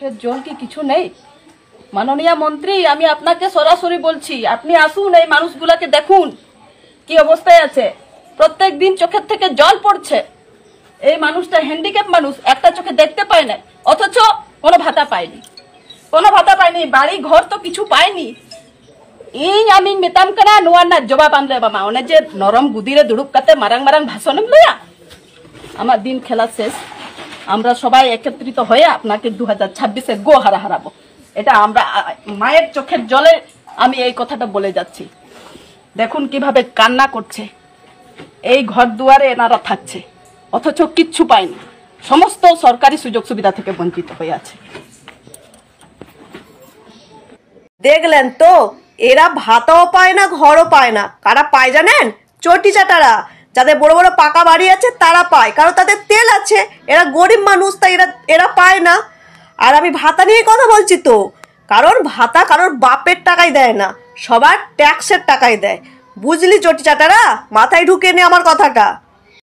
চোখের জল কি কিছু নেই? মাননীয় মন্ত্রী, আমি আপনাকে সরাসরি বলছি, আপনি আসুন, এই মানুষগুলোকে দেখুন কি অবস্থায় আছে। প্রত্যেক দিন চোখের থেকে জল পড়ছে। এই মানুষটা হ্যান্ডিক্যাপ মানুষ, একটা চোখে দেখতে পায় না, অথচ কোনো ভাতা পায়নি, বাড়ি ঘর তো কিছু পায়নি। আমি মেতাম কানা নোয়ার না জবাব আনলে বাবা অনে যে নরম গুদিরে দুড়ুব কাতে মারাং মারাং ভাষণ লইয়া আমার দিন খেলা শেষ। আমরা সবাই একত্রিত হয়ে আপনাকে 2026-এ গো হারাবো। এটা আমরা মায়ের চোখের জলে আমি এই কথাটা বলে যাচ্ছি। দেখুন কিভাবে কান্না করছে। এই ঘর দুয়ারে এনারা থাকছে, অথচ কিচ্ছু পায়নি, সমস্ত সরকারি সুযোগ সুবিধা থেকে বঞ্চিত হয়ে আছে। দেখলেন তো, এরা ভাতাও পায় না, ঘরও পায় না। কারা পায় জানেন? চটি চাটারা, যাদের বড় বড় পাকা বাড়ি আছে তারা পায়, কারণ তাদের তেল আছে। এরা গরিব মানুষ, তাই এরা পায় না। আর আমি ভাতা নিয়ে কথা বলছি তো, কারণ ভাতা কারোর বাপের টাকায় দেয় না, সবার ট্যাক্সের টাকায় দেয়। বুঝলি চটি চাটারা? মাথায় ঢুকে নে আমার কথাটা।